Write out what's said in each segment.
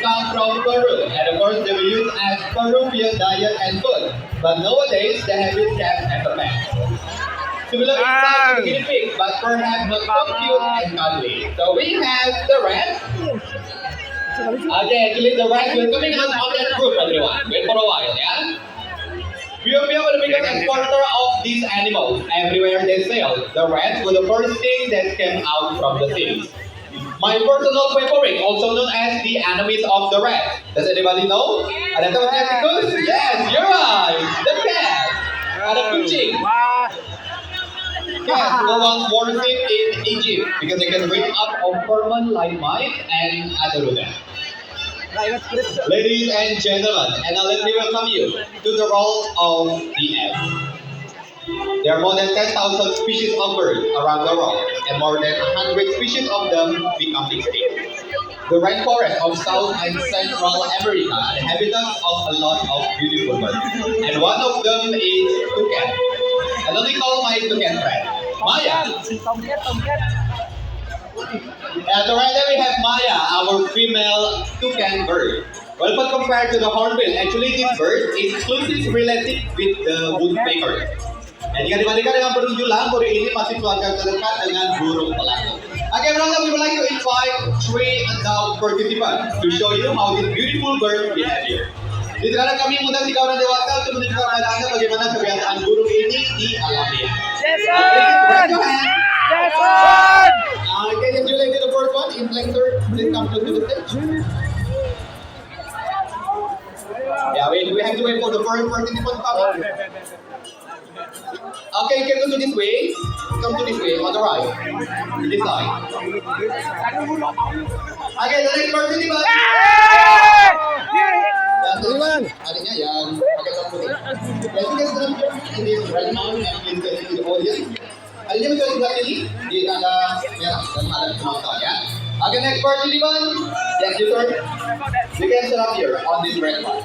come from Peru, and of course they were used as Peruvian diet and food. But nowadays they have been kept as a pet. Similar in size to the guinea pig, but perhaps not so cute and cuddly. So we have the rat. Okay, actually the rat will coming out on that group, everyone. Wait for a while, yeah? We are the biggest exporter of these animals. Everywhere they sail, the rats were the first thing that came out from the sea. My personal favorite, also known as the enemies of the rat. Does anybody know? Ada temannya tikus? Yes, you're right. The cat. Ada kucing. Cats were once worshipped in Egypt because they can rid up of vermin like mice and other rodents. Ladies and gentlemen, and now let me welcome you to the world of the ant. There are more than 10,000 species of birds around the world, and more than 100 species of them become extinct. The rainforest of South and Central America are the habitats of a lot of beautiful birds, and one of them is toucan. And let me call my toucan friend, Maya. At the right there we have Maya, our female toucan bird. Well, but compared to the hornbill, actually this bird is closely related with the woodpecker. Dan jika dibandingkan dengan burung julang, burung ini masih keluarga terdekat dengan burung pelatuk. Okay, brother, we would like to invite 3 adult participants to show you how this beautiful bird behavior. Di sekarang kami mengundang 3 orang dewasa untuk menunjukkan kepada Anda bagaimana kebiasaan burung ini di alamnya. Jason! Jason! Okay, let's relate to the first one. In Flexor, please come to the stage. Yeah, we have to wait for the first participant to come in. Okay, you can go to this way. Come to this way, on the right. This side. Okay, the next participant. Adiknya yang pakai topi putih. Let's get them in this right now and please get into the audience. Adiknya bisa di sebelah sini di tanda merah dan ada penonton ya. Okay, next participant. Yes, you sir. You can sit up here on this red one.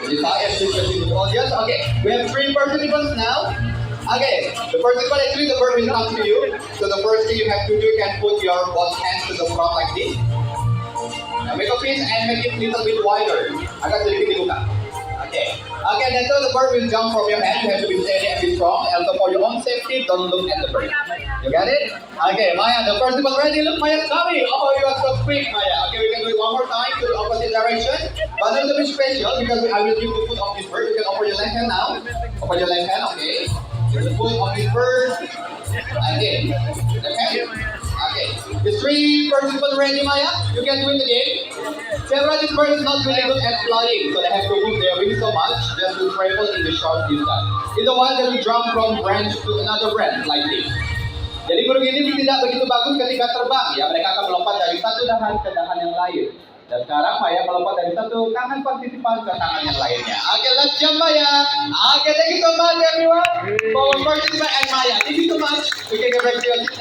Yes, okay. We have 3 participants now. Okay, the participant actually the bird will come to you. So the first thing you have to do, you can put your both hands to the front like this. Now make a fist and make it a little bit wider. Agak sedikit dibuka. Okay. Okay, then so the bird will jump from your hand. You have to be steady and be strong. And so for your own safety, don't look at the bird. You got it? Okay, Maya, the participant ready? Look, Maya's coming. Oh, you are so quick, Maya. Okay, we can do it one more time to the opposite direction. But a little bit special because I will give the foot of this bird. You can open your left hand now. Open your left hand, okay. Give the foot of this bird. Again. Left hand. Okay. The 3 participants ready, Maya? You can do it again. Several this bird is not really good at flying, so they have to move their wings so much just to travel in the short distance. In the wild, they will jump from branch to another branch like this. Jadi burung ini tidak begitu bagus ketika terbang ya, mereka akan melompat dari satu dahan ke dahan yang lain. Dan sekarang Maya melompat dari satu tangan partisipan ke tangan yang lainnya. Okay, let's jump Maya. Okay, thank you so much everyone for participating and Maya. Thank you so much. We can get back to your